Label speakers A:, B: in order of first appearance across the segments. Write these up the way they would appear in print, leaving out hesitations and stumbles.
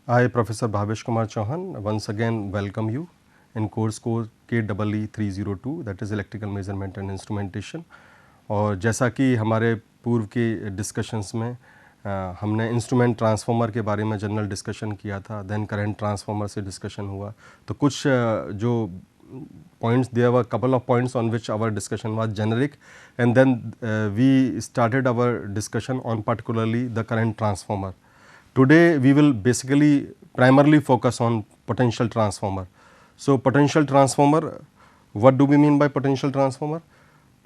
A: I, Professor Bhavesh Kumar Chauhan, once again welcome you in course code KEE 302, that is Electrical Measurement and Instrumentation. और जैसा कि हमारे पूर्व के discussions में हमने इंस्ट्रूमेंट ट्रांसफार्मर के बारे में जनरल डिस्कशन किया था, देन करंट ट्रांसफार्मर से डिस्कशन हुआ, तो कुछ जो points, there were a couple of points on which our discussion was generic, and then we started our discussion on particularly the current transformer. Today we will basically primarily focus on potential transformer. So potential transformer, what do we mean by potential transformer?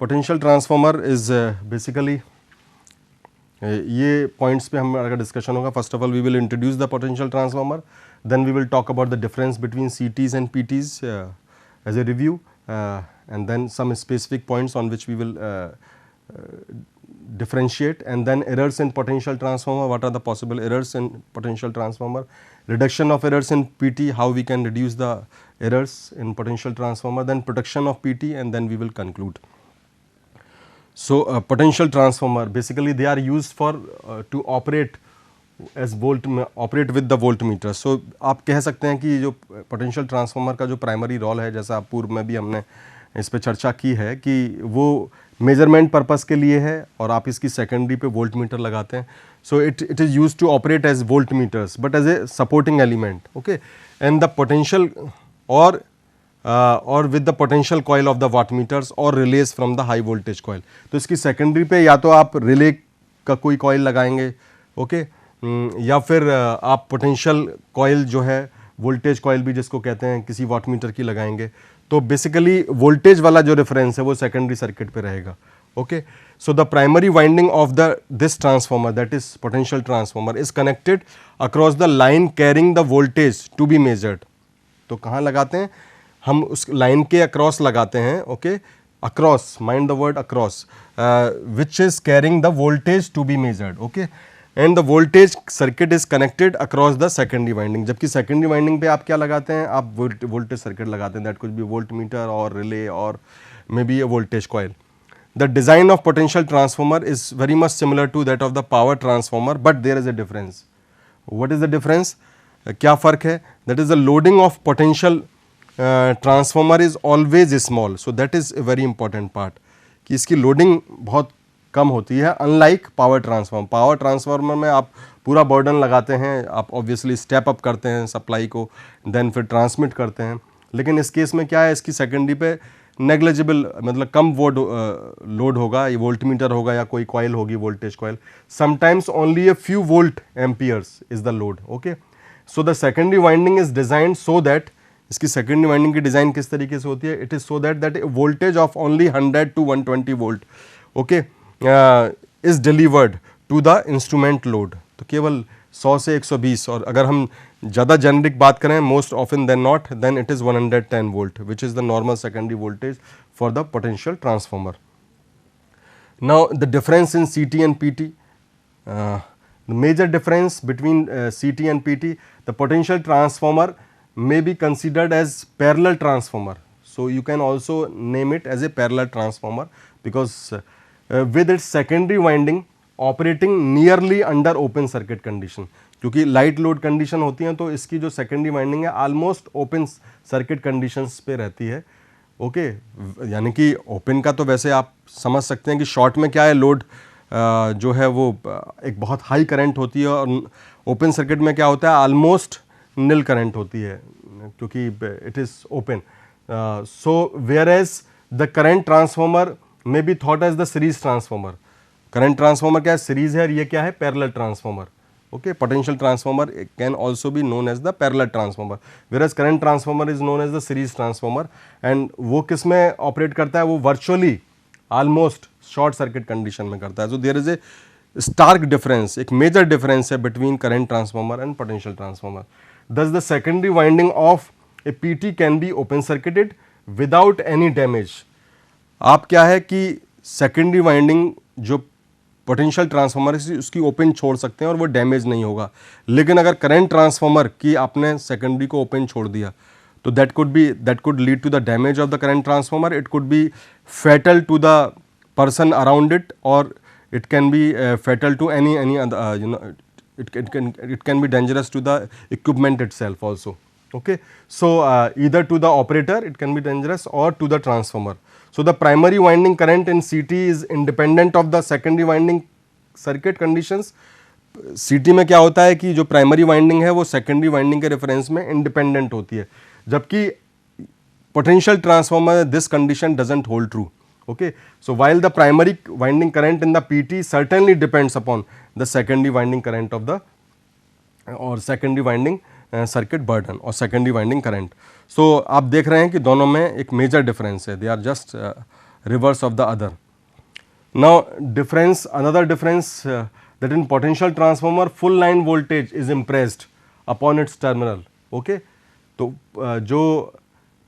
A: Potential transformer is basically ये points पे हमारा discussion होगा. First of all we will introduce the potential transformer, then we will talk about the difference between CTs and PTs as a review, and then some specific points on which we will differentiate, and then errors in potential transformer, what are the possible errors in potential transformer, reduction of errors in PT, how we can reduce the errors in potential transformer, then protection of PT, and then we will conclude. So potential transformer, basically they are used for to operate as operate with the voltmeter. So आप कह सकते हैं कि जो potential transformer का जो primary role है, जैसा आप पूर्व में भी हमने इस पे चर्चा की है कि वो मेजरमेंट पर्पस के लिए है और आप इसकी सेकेंडरी पे वोल्ट मीटर लगाते हैं. So it is use to operate as voltmeters but as a supporting element. Okay, and the potential और with the potential coil of the wattmeters और relays from the high voltage coil. तो इसकी secondary पे या तो आप relay का कोई कॉइल लगाएंगे, ओके, या फिर आप पोटेंशियल कॉइल जो है, वोल्टेज कॉइल भी जिसको कहते हैं, किसी वाट मीटर की लगाएंगे. तो बेसिकली वोल्टेज वाला जो रेफरेंस है वो सेकेंडरी सर्किट पे रहेगा. Okay, so the primary winding of the this transformer, that is potential transformer, is connected across the line carrying the voltage to be measured. तो कहाँ लगाते हैं हम? उस लाइन के अक्रॉस लगाते हैं. Okay, across, mind the word across, which is carrying the voltage to be measured. Okay, and the voltage circuit is connected across the secondary winding. जबकि सेकेंडरी वाइंडिंग पे आप क्या लगाते हैं? आप वोल्टेज सर्किट लगाते हैं. That could be volt meter और रिले और may be a voltage coil. The design of potential transformer is very much similar to that of the power transformer, but there is a difference. What is the difference? क्या फ़र्क है? That is the loading of potential transformer is always small. So that is a very important part कि इसकी loading बहुत कम होती है, unlike power transformer. Power transformer में आप पूरा बर्डन लगाते हैं, आप ऑब्वियसली स्टेप अप करते हैं सप्लाई को, देन फिर ट्रांसमिट करते हैं. लेकिन इस केस में क्या है, इसकी सेकेंडरी पे नेग्लिजिबल, मतलब कम लोड होगा, ये वोल्ट मीटर होगा या कोई कॉइल होगी, voltage coil. Sometimes only a few volt amperes is the load. Okay, so the secondary winding is design so that, इसकी सेकेंडरी वाइंडिंग की डिज़ाइन किस तरीके से होती है? It is so that voltage of only 100 to 120 volt, okay, is delivered to the instrument load. तो केवल 100 से 120, और अगर हम ज़्यादा जेनरिक बात करें, most often then not, then it is 110 volt, which is the normal secondary voltage for the potential transformer. Now the difference in CT and PT. The major difference between CT and PT, the potential transformer may be considered as parallel transformer. So you can also name it as a parallel transformer because with its secondary winding operating nearly under open circuit condition. क्योंकि light load condition होती हैं तो इसकी जो secondary winding है almost open circuit conditions पे रहती है. ओके, यानी कि ओपन का तो वैसे आप समझ सकते हैं कि शॉर्ट में क्या है, लोड जो है वो एक बहुत हाई करंट होती है, और ओपन सर्किट में क्या होता है, ऑलमोस्ट नील करंट होती है क्योंकि it is open. So whereas the current transformer may be thought as the series transformer. Current transformer क्या है? सीरीज है, और ये क्या है? Parallel transformer. Okay, potential transformer can also be known as the parallel transformer, whereas current transformer is known as the series transformer. And वो किस में ऑपरेट करता है? वो virtually almost short circuit condition में करता है. So there is a stark difference, एक मेजर डिफरेंस है between current transformer and potential transformer. Thus the secondary winding of a PT can be open circuited without any damage. आप क्या है कि secondary winding जो पोटेंशियल ट्रांसफार्मर है उसकी open छोड़ सकते हैं और वो डैमेज नहीं होगा. लेकिन अगर करंट ट्रांसफार्मर की आपने सेकेंडरी को ओपन छोड़ दिया तो that could lead to the damage of the current transformer. It could be fatal to the person around it, और it can be fatal to any it can be dangerous to the equipment itself also. Okay, so either to the operator it can be dangerous or to the transformer. So the primary winding current in CT is independent of the secondary winding circuit conditions. CT में क्या होता है कि जो primary winding है वो secondary winding के reference में इंडिपेंडेंट होती है, जबकि potential transformer this condition doesn't hold true. Okay, so while the primary winding current in the PT certainly depends upon the secondary winding current of the or secondary winding circuit burden or secondary winding current. So आप देख रहे हैं कि दोनों में एक major difference है, they are just reverse of the other. Now difference, another difference that in potential transformer full line voltage is impressed upon its terminal. Okay, तो जो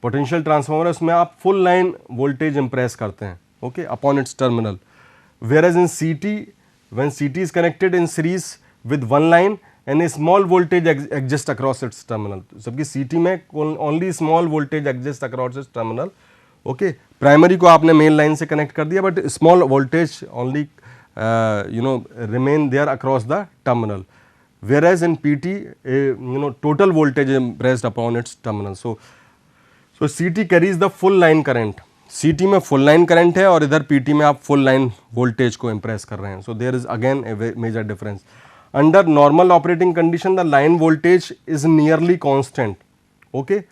A: पोटेंशियल ट्रांसफार्मर है उसमें आप फुल लाइन वोल्टेज इंप्रेस करते हैं, okay, upon its terminal. Whereas in CT, when CT is connected in series with one line and a small voltage exist across its terminal. जबकि CT में only small voltage exist across its terminal. Okay, primary को आपने main line से connect कर दिया but small voltage only remain there across the terminal. Whereas in PT, total voltage is impressed upon its terminal. So CT carries the full line current. CT में full line current है और इधर PT में आप full line voltage को impress कर रहे हैं. So there is again a major difference. Under normal operating condition, the line voltage is nearly constant. Okay?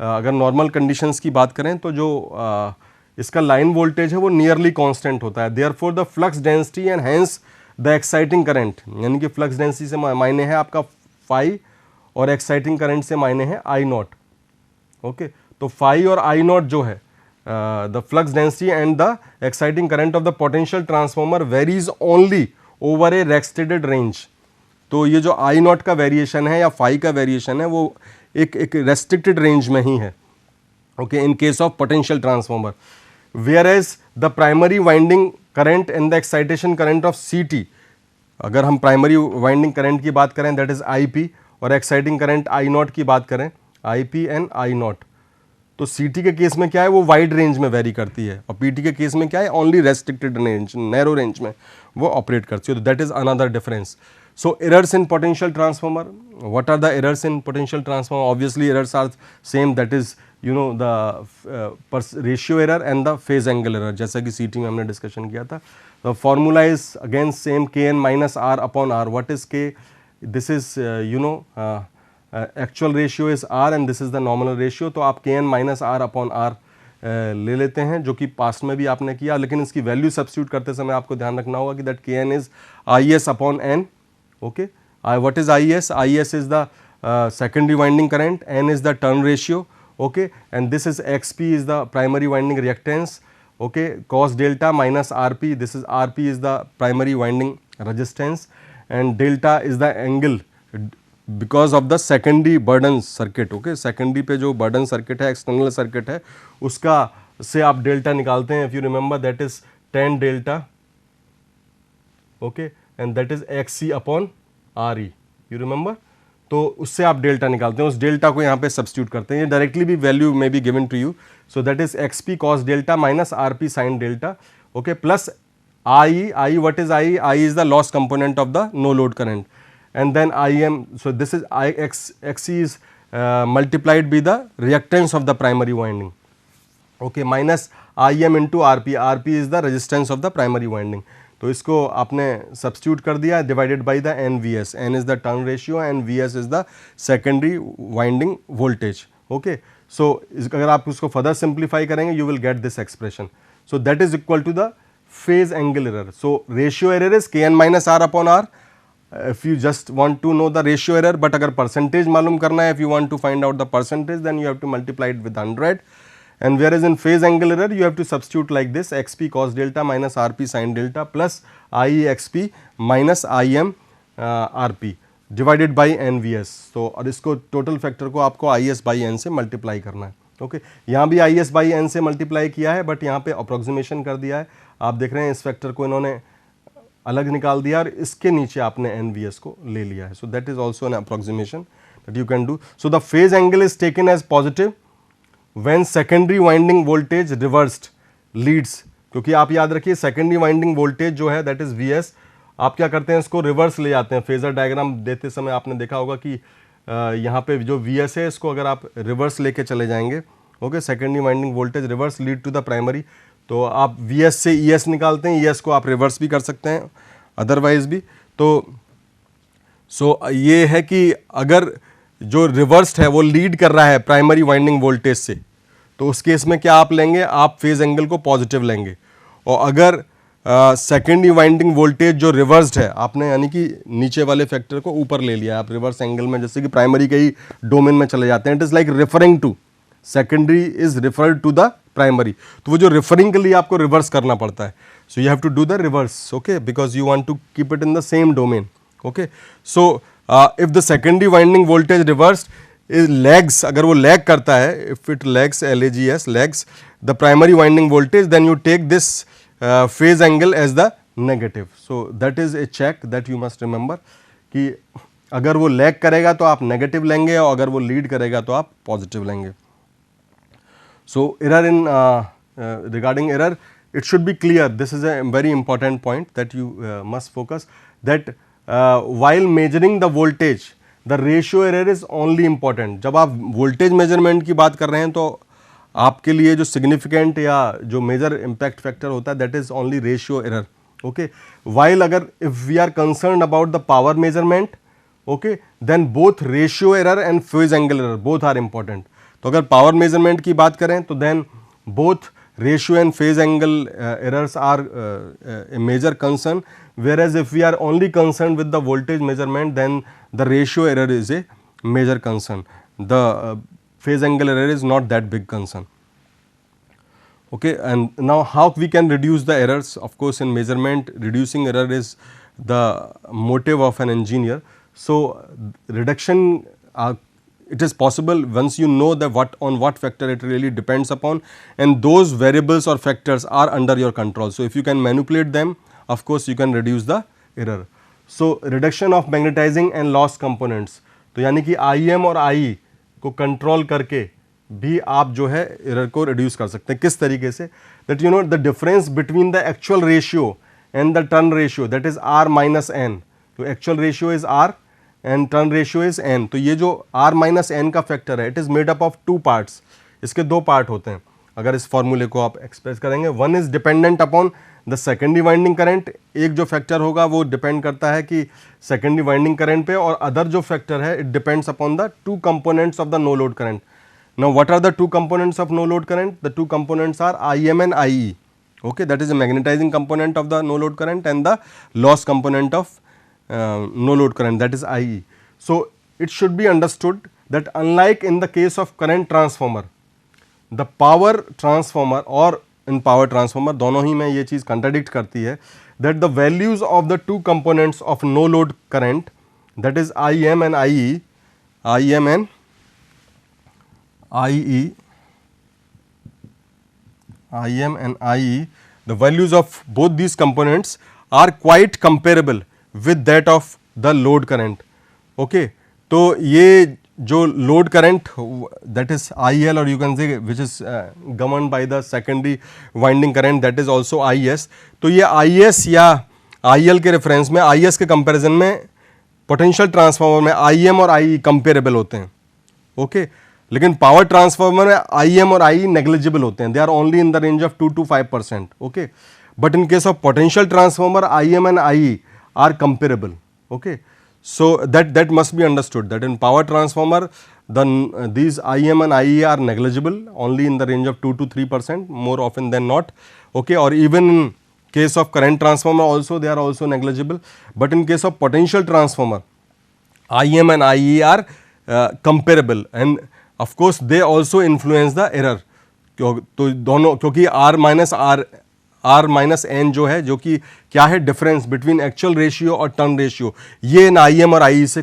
A: अगर normal conditions की बात करें तो जो इसका line voltage है वो nearly constant होता है. Therefore the flux density and hence the exciting current, यानी कि flux density से मायने है आपका phi और exciting current से मायने है I नॉट. ओके, तो phi और I नॉट जो है the flux density and the exciting current of the potential transformer varies only over A restricted range. तो ये जो I नॉट का वेरिएशन है या phi का वेरिएशन है वो एक रेस्ट्रिक्टेड रेंज में ही है. Okay, in case of potential transformer. Whereas the primary winding current and the excitation current of CT, अगर हम प्राइमरी वाइंडिंग करंट की बात करें दैट इज IP और एक्साइटिंग करंट I नॉट की बात करें IP एंड I नॉट, तो CT के केस में क्या है वो वाइड रेंज में वेरी करती है और PT के केस में क्या है only restricted range, narrow range में वो ऑपरेट करती है. तो that is another difference. So errors in potential transformer, what are the errors in potential transformer? Obviously errors are same, that is the ratio error and the phase angle error, जैसा कि CT में हमने discussion किया था. The formula is again same, Kn minus R upon R. What is K? This is actual ratio is R and this is the nominal ratio. तो आप Kn minus R upon R ले लेते हैं, जो कि past में भी आपने किया, लेकिन इसकी वैल्यू सब्स्टिट्यूट करते समय आपको ध्यान रखना होगा कि that Kn is IS upon N. Okay, what is IS? IS is the secondary winding current, N is the turn ratio. Okay, and this is XP is the primary winding reactance. Okay, cos delta minus RP, this is RP is the primary winding resistance and delta is the angle because of the secondary burden circuit. Okay, secondary पे जो burden circuit है, external circuit है, उसका से आप delta निकालते हैं. If you remember that is tan delta. Okay, and that is XC upon RE. You remember? तो उससे आप डेल्टा निकालते हैं, उस डेल्टा को यहाँ पे सब्स्टिट्यूट करते हैं. ये डायरेक्टली भी वैल्यू में be given to you. So that is XP cos delta minus RP sine delta. Okay, plus I what is I is the loss component of the no load current and then IM. So this is XC is multiplied by the reactance of the primary winding. Okay, minus IM into RP is the resistance of the primary winding. तो इसको आपने substitute कर दिया divided by the NVS. N is the turn ratio and VS is the secondary winding voltage. Okay, so अगर आप उसको further simplify करेंगे you will get this expression. So that is equal to the phase angle error. So ratio error is Kn minus R upon R. If you just want to know the ratio error, but अगर percentage मालूम करना है, if you want to find out the percentage then you have to multiply it with 100. And whereas in phase angle error you have to substitute like this, XP cos delta minus RP sin delta plus IE XP minus IM RP divided by NVS. तो और इसको total factor को आपको IS by N से multiply करना है. Okay, यहाँ भी IS by N से मल्टीप्लाई किया है बट यहाँ पे अप्रोक्सीमेशन कर दिया है. आप देख रहे हैं इस फैक्टर को इन्होंने अलग निकाल दिया और इसके नीचे आपने NVS को ले लिया है. So that is also an approximation that you can do. So the phase angle is taken as positive when secondary winding voltage reversed leads. क्योंकि आप याद रखिए सेकेंडरी वाइंडिंग वोल्टेज जो है दैट इज VS आप क्या करते हैं, इसको रिवर्स ले जाते हैं। फेजर डायग्राम देते समय आपने देखा होगा कि यहाँ पे जो VS है इसको अगर आप रिवर्स लेके चले जाएंगे, okay, secondary winding voltage reverse lead to the primary, तो आप VS से ES निकालते हैं, ES को आप रिवर्स भी कर सकते हैं अदरवाइज भी। तो ये है कि अगर जो रिवर्स्ड है वो लीड कर रहा है प्राइमरी वाइंडिंग वोल्टेज से, तो उस केस में क्या आप लेंगे, आप फेज एंगल को पॉजिटिव लेंगे। और अगर सेकेंडरी वाइंडिंग वोल्टेज जो रिवर्स्ड है, आपने यानी कि नीचे वाले फैक्टर को ऊपर ले लिया आप रिवर्स एंगल में, जैसे कि प्राइमरी के ही डोमेन में चले जाते हैं, it is like referring to, secondary is referred to the primary, तो वो जो रेफरिंग के लिए आपको रिवर्स करना पड़ता है, so you have to do the reverse, okay, because you want to keep it in the same domain, okay. So if the secondary winding voltage reversed is lags, अगर वो लैग करता है, if it lags, LAGS lags the primary winding voltage, then you take this phase angle as the negative. So that is a check that you must remember कि अगर वो lag करेगा तो आप नेगेटिव लेंगे और अगर वो लीड करेगा तो आप पॉजिटिव लेंगे। So error in regarding error, it should be clear, this is a very important point that you must focus, that while measuring the voltage the ratio error is only important. जब आप voltage measurement की बात कर रहे हैं तो आपके लिए जो सिग्निफिकेंट या जो मेजर इम्पैक्ट फैक्टर होता है that is only ratio error, okay. While अगर if we are concern about the power measurement, okay, then both ratio error and phase angle error both are important. तो अगर power measurement की बात करें तो then both ratio and phase angle errors are a major concern, whereas if we are only concern with the voltage measurement then the ratio error is a major concern, the phase angle error is not that big concern, okay. And now how we can reduce the errors? Of course in measurement reducing error is the motive of an engineer, so reduction it is possible once you know that on what factor it really depends upon, and those variables or factors are under your control, so if you can manipulate them, of course you can reduce the error. So reduction of magnetizing and loss components, तो यानी कि IM और IE को control करके भी आप जो है एरर को रिड्यूस कर सकते हैं। किस तरीके से, that you know the difference between the actual ratio and the turn ratio, that is R-N, तो actual ratio is R and turn ratio is N, तो ये जो R-N का फैक्टर है it is made up of two parts, इसके दो part होते हैं अगर इस फॉर्मूले को आप एक्सप्रेस करेंगे। One is dependent upon the secondary winding current, एक जो फैक्टर होगा वो डिपेंड करता है कि सेकेंडरी वाइंडिंग करंट पे, और अदर जो फैक्टर है it depends upon the two components of the no load current. Now what are the two components of no load current? The two components are IM and IE, okay, that is a magnetizing component of the no load current and the loss component of no load current, that is IE. So it should be understood that unlike in the case of current transformer, the power transformer और in power transformer दोनों ही में ये चीज़ contradict करती है, that the values of the two components of no load current, that is IM and IE, IM and IE, IM and IE, the values of both these components are quite comparable with that of the load current, okay. तो ये जो load current that is IL और you can से which is govern by the secondary winding current that is also IS, तो ये IS या IL के reference में, IS के कंपैरिजन में पोटेंशियल ट्रांसफार्मर में IM और IE कंपेरेबल होते हैं, ओके। लेकिन पावर ट्रांसफार्मर में IM और IE नेग्लिजिबल होते हैं, they are only in the range of 2 to 5%, okay. But in case of potential transformer IM and IE are comparable, okay. So that must be understood that in power transformer these IM and IE are negligible, only in the range of 2 to 3% more often than not, okay. Or even in case of current transformer also they are also negligible, but in case of potential transformer IM and IE are comparable, and of course they also influence the error. तो दोनों, क्योंकि R-N जो है, जो कि क्या है difference between actual ratio और टर्न रेशियो, ये इन IM और IE से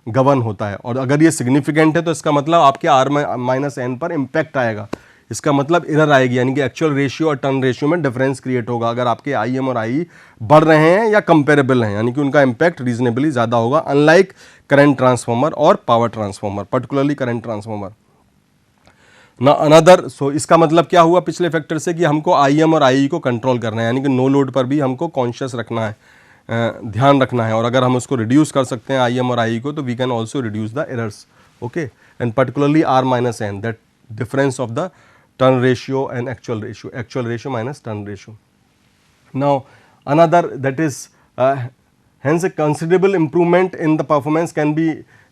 A: गवर्न होता है, और अगर ये सिग्निफिकेंट है तो इसका मतलब आपके R-N पर इम्पैक्ट आएगा, इसका मतलब एरर आएगी, यानी कि एक्चुअल रेशियो और टर्न रेशियो में डिफरेंस क्रिएट होगा अगर आपके IM और IE बढ़ रहे हैं या कंपेरेबल हैं, यानी कि उनका इम्पैक्ट रीजनेबली ज़्यादा होगा, अनलाइक करंट ट्रांसफार्मर और power transformer, particularly current transformer ना अनदर। सो इसका मतलब क्या हुआ पिछले फैक्टर से कि हमको IM और IE को कंट्रोल करना है, यानी कि नो लोड पर भी हमको कॉन्शियस रखना है, ध्यान रखना है, और अगर हम उसको रिड्यूस कर सकते हैं IM और IE को, तो we can also reduce the errors, okay, and particularly R-N, that difference of the turn ratio and actual ratio minus turn ratio. Now another, that is hence a considerable improvement in the performance can be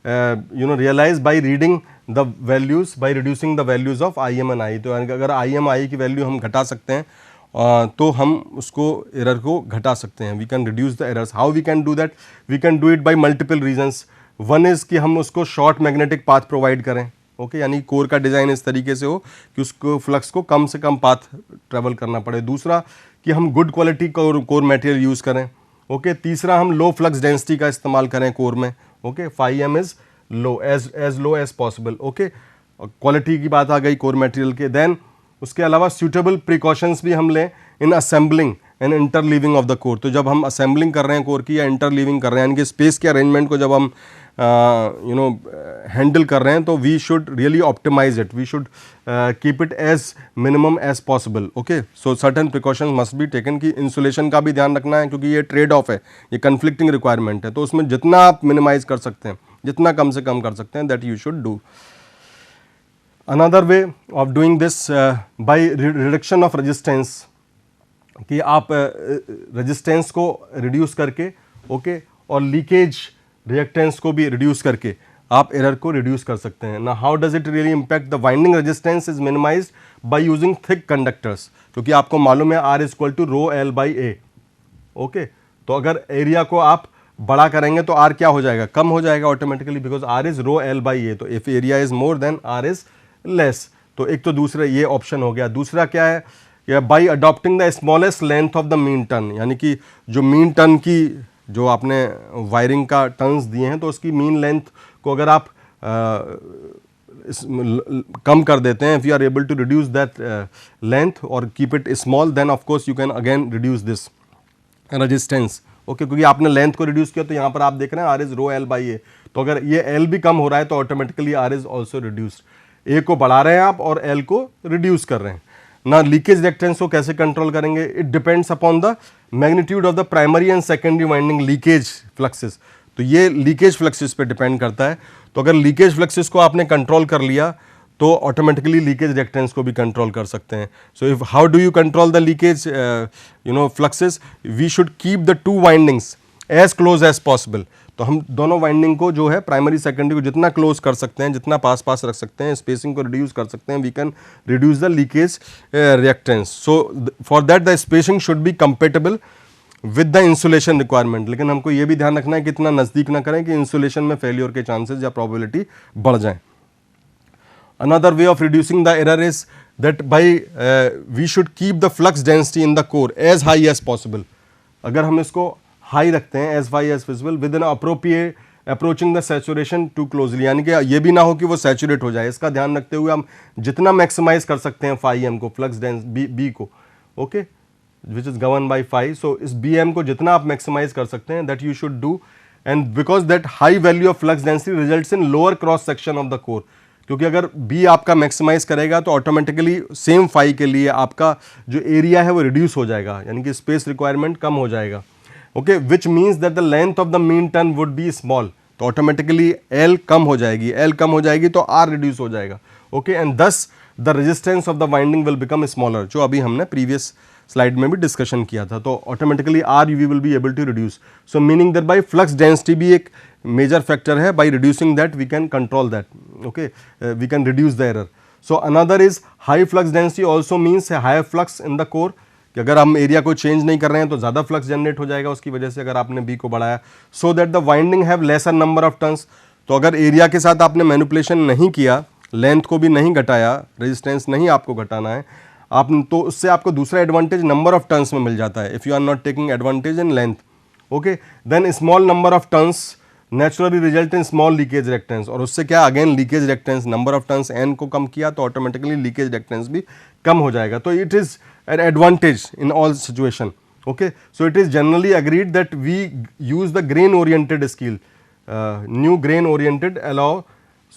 A: realized by reading the values, by reducing the values of IM and IE. तो अगर IM IE की value हम घटा सकते हैं तो हम उसको एरर को घटा सकते हैं. We can reduce the errors. How we can do that? We can do it by multiple reasons. One is कि हम उसको शॉर्ट मैग्नेटिक पाथ प्रोवाइड करें, ओके, यानी कोर का डिज़ाइन इस तरीके से हो कि उसको फ्लक्स को कम से कम पाथ ट्रेवल करना पड़े. दूसरा कि हम good quality core material use करें, ओके. तीसरा हम लो फ्लक्स डेंसिटी का इस्तेमाल करें कोर में, okay. 5M is low, as low as possible, okay. Quality की बात आ गई कोर मटेरियल के. देन उसके अलावा सूटेबल प्रिकॉशंस भी हम लें in assembling and interleaving of the core. तो जब हम असेंबलिंग कर रहे हैं कोर की या इंटरलीविंग कर रहे हैं, यानी कि स्पेस के अरेंजमेंट को जब हम हैंडल कर रहे हैं, तो we should really optimize it, we should keep it as minimum as possible, okay. So certain precautions must be taken. कि इंसुलेशन का भी ध्यान रखना है, क्योंकि ये ट्रेड ऑफ है, ये कन्फ्लिक्टिंग रिक्वायरमेंट है. तो उसमें जितना आप मिनिमाइज कर सकते हैं, जितना कम से कम कर सकते हैं, that you should do. Another way of doing this by reduction of resistance, कि आप रेजिस्टेंस को रिड्यूस करके, ओके, और लीकेज रिएक्टेंस को भी रिड्यूस करके आप एरर को रिड्यूस कर सकते हैं. ना how does it really impact? The winding resistance is minimized by using thick conductors, क्योंकि आपको मालूम है R equal to rho L by A, okay. तो अगर एरिया को आप बड़ा करेंगे तो R क्या हो जाएगा? कम हो जाएगा automatically, because R is rho L by A. तो if area is more than R is less. तो एक तो दूसरा ये ऑप्शन हो गया. दूसरा क्या है? या by adopting the smallest length of the mean turn, यानी कि जो मीन टर्न की जो आपने वायरिंग का टर्न्स दिए हैं, तो उसकी मीन लेंथ को अगर आप कम कर देते हैं, if you are able to reduce that length और keep it small, then of course you can again reduce this resistance, okay. क्योंकि आपने लेंथ को रिड्यूस किया, तो यहाँ पर आप देख रहे हैं R is rho L by A. तो अगर ये L भी कम हो रहा है, तो automatically R is also reduced. A को बढ़ा रहे हैं आप और L को रिड्यूस कर रहे हैं ना. लीकेज रिएक्टेंस को कैसे कंट्रोल करेंगे? It depends upon the magnitude of the primary and secondary winding leakage fluxes. तो ये लीकेज फ्लक्सेस पे डिपेंड करता है. तो अगर लीकेज फ्लक्सेस को आपने कंट्रोल कर लिया, तो ऑटोमेटिकली लीकेज रिएक्टेंस को भी कंट्रोल कर सकते हैं. So if how do you control the leakage fluxes? We should keep the two windings as close as possible. तो हम दोनों वाइंडिंग को जो है प्राइमरी सेकेंडरी को जितना क्लोज कर सकते हैं, जितना पास पास रख सकते हैं, स्पेसिंग को रिड्यूस कर सकते हैं, we can reduce the leakage reactance. So for that the spacing should be compatible with the insulation requirement. लेकिन हमको ये भी ध्यान रखना है कि इतना नज़दीक ना करें कि इंसुलेशन में फेलियर के चांसेस या प्रोबेबिलिटी बढ़ जाएं. Another way of reducing the error is that by we should keep the flux density in the core as high as possible. अगर हम इसको हाई रखते हैं, as high as possible, within appropriate approaching the saturation too closely, यानी कि ये भी ना हो कि वो सैचुरेट हो जाए. इसका ध्यान रखते हुए हम जितना मैक्सिमाइज कर सकते हैं 5M को, फ्लक्स डेंस B को, okay, which is govern by 5. सो इस BM को जितना आप मैक्सिमाइज कर सकते हैं, that you should do. And because that high value of flux density results in lower cross section of the core. क्योंकि अगर B आपका मैक्सिमाइज करेगा, तो ऑटोमेटिकली सेम फाई के लिए आपका जो एरिया है वो रिड्यूस हो जाएगा, यानी कि स्पेस रिक्वायरमेंट कम हो जाएगा, okay. Which means that the length of the mean turn would be small. तो ऑटोमेटिकली L कम हो जाएगी, L कम हो जाएगी तो R रिड्यूस हो जाएगा, ओके. एंड दस the resistance of the winding will become smaller, जो अभी हमने प्रीवियस स्लाइड में भी डिस्कशन किया था. तो automatically R we will be able to reduce. So meaning that by flux density भी एक मेजर फैक्टर है. By reducing that we can control that, okay, we can reduce the error. So another is high flux density also means higher flux in the core. कि अगर हम area को change नहीं कर रहे हैं, तो ज़्यादा फ्लक्स जनरेट हो जाएगा उसकी वजह से, अगर आपने B को बढ़ाया. So that the winding have laser number of turns. तो अगर एरिया के साथ आपने मैनिपुलेशन नहीं किया, लेंथ को भी नहीं घटाया, रेजिस्टेंस नहीं आपको घटाना है आप, तो उससे आपको दूसरा एडवांटेज नंबर ऑफ टर्न्स में मिल जाता है. If you are not taking advantage in length, okay, then small number of turns naturally result in small leakage reactance. और उससे क्या, again leakage reactance, number of turns N को कम किया तो ऑटोमेटिकली लीकेज रिएक्टेंस भी कम हो जाएगा. तो it is an advantage in all situation, okay. So it is generally agreed that we use the grain oriented steel, new grain oriented alloy.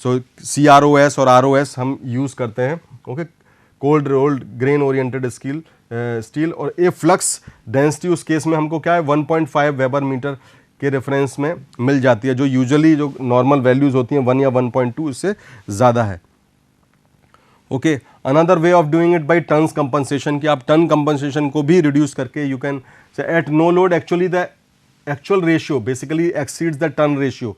A: So CROS और ROS हम use करते हैं, okay, cold rolled grain oriented steel steel, और a flux density उस case में हमको क्या है 1.5 वेबर मीटर के रेफरेंस में मिल जाती है, जो यूजुअली जो नॉर्मल वैल्यूज़ होती हैं 1 या 1.2 इससे ज़्यादा है। Okay, another way of doing it by turns compensation, कि आप टर्न कंपनसेशन को भी रिड्यूस करके you can say at no load actually the actual ratio basically exceeds the turn ratio.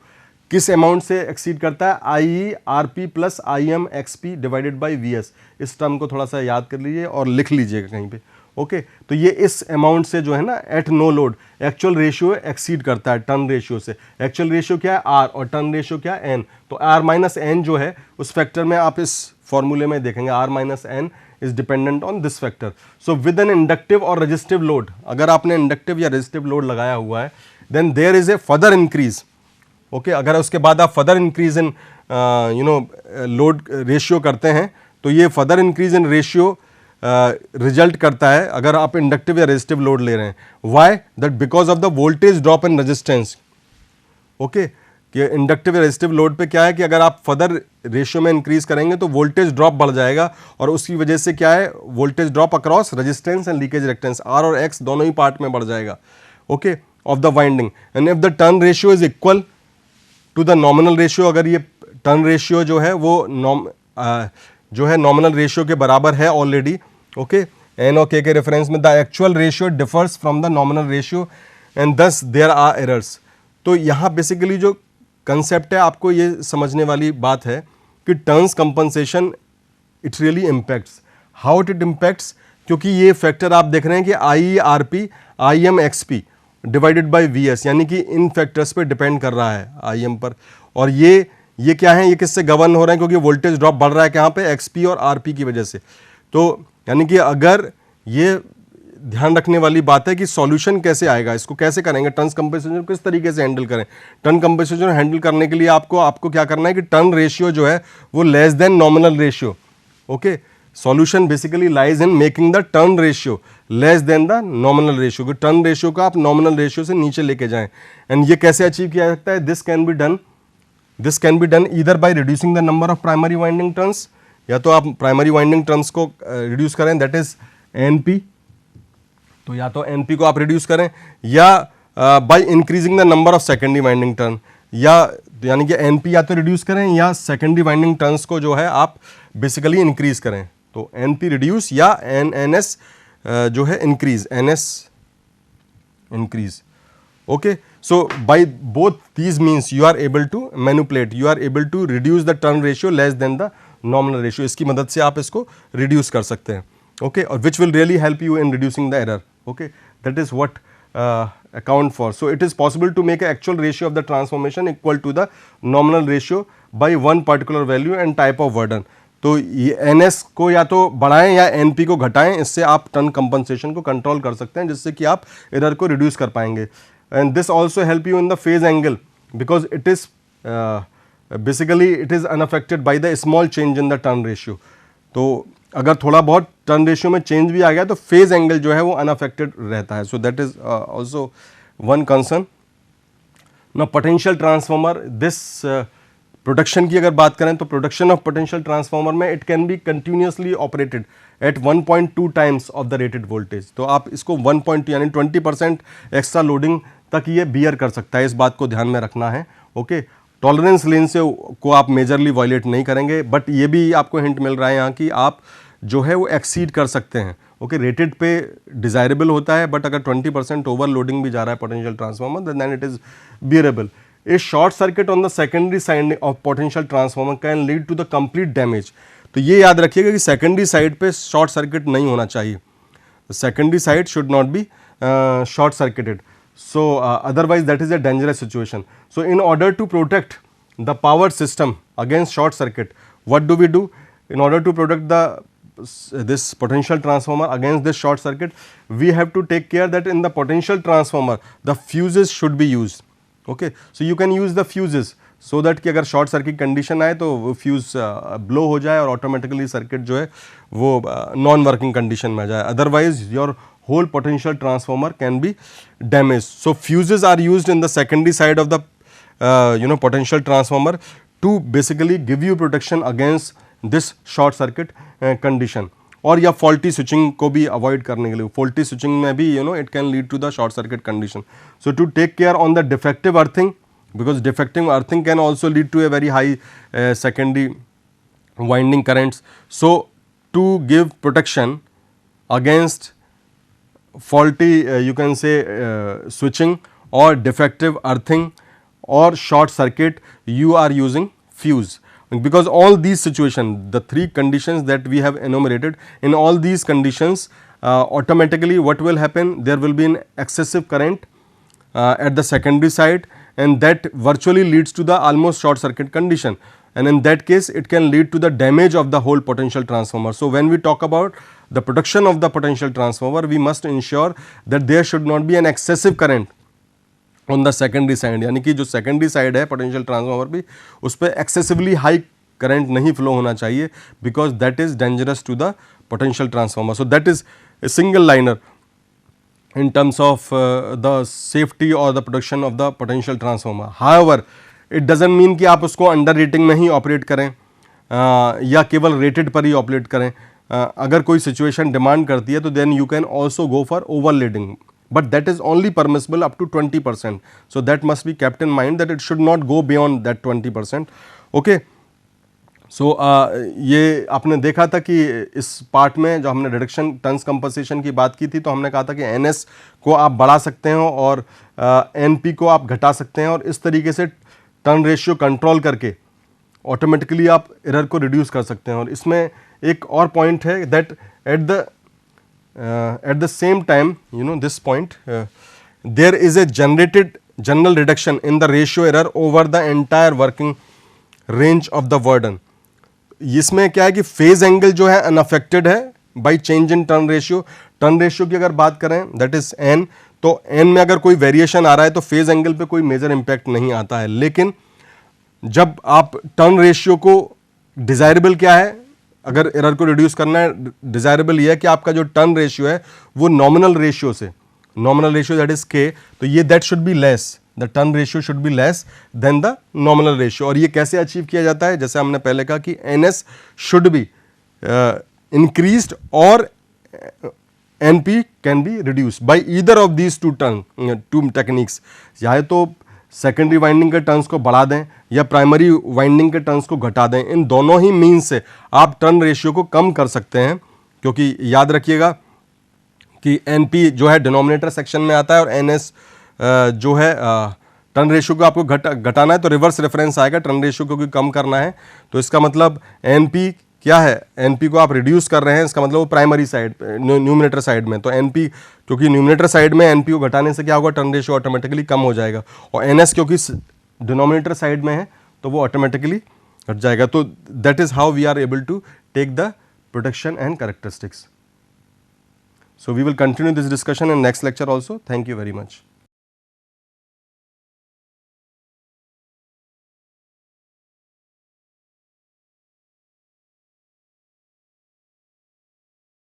A: किस अमाउंट से एक्सीड करता है? I R P plus I M X P divided by V S. इस term को थोड़ा सा याद कर लीजिए और लिख लीजिएगा कहीं पे। ओके, तो ये इस अमाउंट से जो है ना at no load actual ratio exceed करता है टर्न रेशियो से। एक्चुअल रेशियो क्या है? आर, और टर्न रेशियो क्या है? एन। तो आर माइनस एन जो है उस फैक्टर में आप इस फॉर्मूले में देखेंगे R minus N is dependent on this factor. So with an inductive और रेजिस्टिव लोड, अगर आपने इंडक्टिव या रेजिस्टिव लोड लगाया हुआ है then there is a further increase. Okay, अगर उसके बाद आप further increase in load ratio करते हैं तो ये further increase in ratio result करता है अगर आप इंडक्टिव या रेजिस्टिव लोड ले रहे हैं। Why? That because of the voltage drop in resistance. Okay, कि इंडक्टिव या रेजिस्टिव लोड पे क्या है कि अगर आप फर्दर रेशियो में इंक्रीज करेंगे तो वोल्टेज ड्रॉप बढ़ जाएगा, और उसकी वजह से क्या है voltage drop across resistance and leakage reactance R और एक्स दोनों ही पार्ट में बढ़ जाएगा। Okay, of the winding. And if the turn ratio is equal to the nominal ratio, अगर ये टर्न रेशियो जो है वो जो है नॉमिनल रेशियो के बराबर है ऑलरेडी, ओके, एन और के रेफरेंस में the actual ratio differs from the nominal ratio and दस देयर आर एरर्स। तो यहाँ बेसिकली जो कंसेप्ट है आपको ये समझने वाली बात है कि turns compensation it really impacts. How it impacts? क्योंकि ये फैक्टर आप देख रहे हैं कि आई R P I M X P divided by V S, यानी कि इन फैक्टर्स पे डिपेंड कर रहा है आई एम पर। और ये क्या है, ये किससे गवर्न हो रहे हैं? क्योंकि वोल्टेज ड्रॉप बढ़ रहा है कहाँ पे? एक्स पी और आर पी की वजह से। तो यानी कि अगर ये ध्यान रखने वाली बात है कि सॉल्यूशन कैसे आएगा, इसको कैसे करेंगे, टर्न्स कंपनसेशन को किस तरीके से हैंडल करें। टर्न कंपनसेशन हैंडल करने के लिए आपको क्या करना है कि टर्न रेशियो जो है वो less than nominal ratio. Okay, solution basically lies in making the turn ratio less than the nominal ratio, कि टर्न रेशियो को आप नॉमिनल रेशियो से नीचे लेके जाएं। एंड ये कैसे अचीव किया जा सकता है? This can be done either by reducing the number of primary winding turns, या तो आप प्राइमरी वाइंडिंग टर्न्स को रिड्यूस करें, दैट इज एनपी। तो या तो एनपी को आप रिड्यूस करें, या by increasing the number of secondary winding turn, या यानी कि एनपी या तो रिड्यूस करें या सेकेंडरी वाइंडिंग टर्न्स को जो है आप बेसिकली इंक्रीज करें। तो एनपी रिड्यूस या एनएस जो है increase, NS increase. Okay, so by both these means you are able to manipulate, you are able to reduce the turn ratio less than the nominal ratio. इसकी मदद से आप इसको रिड्यूस कर सकते हैं। ओके, और which will really help you in reducing the error. Okay, that is what account for. So it is possible to make an actual ratio of the transformation equal to the nominal ratio by one particular value and type of burden. तो ये NS को या तो बढ़ाएं या NP को घटाएं, इससे आप टर्न कंपनसेशन को कंट्रोल कर सकते हैं, जिससे कि आप एरर को रिड्यूस कर पाएंगे। And this also help you in the phase angle because it is basically it is unaffected by the small change in the turn ratio. तो अगर थोड़ा बहुत टर्न रेशियो में चेंज भी आ गया तो फेज एंगल जो है वो अनअफेक्टेड रहता है। So that is also one concern. Now potential transformer, this production की अगर बात करें तो प्रोडक्शन ऑफ पोटेंशियल ट्रांसफार्मर में it can B continuously operated at 1.2 times of the rated voltage. तो आप इसको 1.2 यानी 20% एक्स्ट्रा लोडिंग तक ये बियर कर सकता है, इस बात को ध्यान में रखना है। ओके, टॉलरेंस लेन से को आप मेजरली वायलेट नहीं करेंगे, बट ये भी आपको हिंट मिल रहा है यहाँ कि आप जो है वो एक्सीड कर सकते हैं। ओके, रेटेड पे डिज़ायरेबल होता है, बट अगर 20% ओवरलोडिंग भी जा रहा है potential transformer then it is bearable. A short circuit on the secondary side of potential transformer can lead to the complete damage. तो ये याद रखिएगा कि सेकेंडरी साइड पे शॉर्ट सर्किट नहीं होना चाहिए, secondary side should not be short circuited, so otherwise that is a dangerous situation. So in order to protect the power system against short circuit, what do we do? In order to protect this potential transformer against this short circuit, we have to take care that in the potential transformer the fuses should be used. Okay, so you can use the fuses so that कि अगर short circuit condition आए तो वो fuse blow हो जाए और automatically circuit जो है वो नॉन वर्किंग कंडीशन में आ जाए, otherwise your whole potential transformer can be damaged. So fuses are used in the secondary side of the potential transformer to basically give you protection against this short circuit condition. और या faulty switching को भी avoid करने के लिए, faulty switching में भी it can lead to the short circuit condition. So to take care on the defective earthing, because defective earthing can also lead to a very high secondary winding currents. So to give protection against faulty you can say switching or defective earthing or short circuit, you are using fuse. Because all these situations, the three conditions that we have enumerated, in all these conditions automatically what will happen, there will be an excessive current at the secondary side, and that virtually leads to the almost short circuit condition, and in that case it can lead to the damage of the whole potential transformer. So when we talk about the protection of the potential transformer, we must ensure that there should not be an excessive current on the secondary side, यानी कि जो secondary side है potential transformer भी, उस पर excessively high current नहीं flow होना चाहिए, because that is dangerous to the potential transformer. So that is a single liner in terms of the safety or the protection of the potential transformer. However, it doesn't mean कि आप उसको under rating में ही operate करें या केवल rated पर ही operate करें. अगर कोई सिचुएशन डिमांड करती है तो then you can also go for overloading, but that is only permissible up to 20%. So that must be kept in mind that it should not go beyond that 20%. Okay. सो ये आपने देखा था कि इस part में जो हमने रिडक्शन टर्न्स कंपनसेशन की बात की थी, तो हमने कहा था कि एनएस को आप बढ़ा सकते हो और एनपी को आप घटा सकते हैं, और इस तरीके से टर्न रेशियो कंट्रोल करके ऑटोमेटिकली आप एरर को रिड्यूस कर सकते हैं. और इसमें एक और पॉइंट है that at the same time this point there is a general reduction in the ratio error over the entire working range of the burden. इसमें क्या है कि फेज एंगल जो है अनअफेक्टेड है by change in turn ratio. Turn ratio की अगर बात करें दैट इज एन, तो एन में अगर कोई वेरिएशन आ रहा है तो फेज एंगल पे कोई मेजर इंपैक्ट नहीं आता है. लेकिन जब आप टर्न रेशियो को, डिजायरेबल क्या है, अगर एरर को रिड्यूस करना है, डिजायरेबल ये है कि आपका जो टर्न रेशियो है वो नॉमिनल रेशियो से, नॉमिनल रेशियो दैट इज के, तो ये that should be less, the turn ratio should be less than the nominal ratio. और ये कैसे अचीव किया जाता है, जैसे हमने पहले कहा कि एनएस शुड बी इंक्रीज्ड और NP can be reduced by either of these two techniques. चाहे तो सेकेंडरी वाइंडिंग के टर्न्स को बढ़ा दें या प्राइमरी वाइंडिंग के टर्न्स को घटा दें. इन दोनों ही मीन्स से आप टर्न रेशियो को कम कर सकते हैं, क्योंकि याद रखिएगा कि एनपी जो है डिनोमिनेटर सेक्शन में आता है और एनएस जो है टर्न रेशियो को आपको घटाना है तो रिवर्स रेफरेंस आएगा. टर्न रेशियो को कम करना है तो इसका मतलब एनपी क्या है, एनपी को आप रिड्यूस कर रहे हैं, इसका मतलब वो प्राइमरी साइड, न्यूमिनेटर साइड में. तो एनपी, क्योंकि न्यूमिनेटर साइड में एनपी को घटाने से क्या होगा, टर्न रेशियो ऑटोमेटिकली कम हो जाएगा. और एनएस क्योंकि डिनोमिनेटर साइड में है तो वो ऑटोमेटिकली घट जाएगा. तो that is how we are able to take the protection and characteristics. So we will continue this discussion in next lecture also. Thank you very much.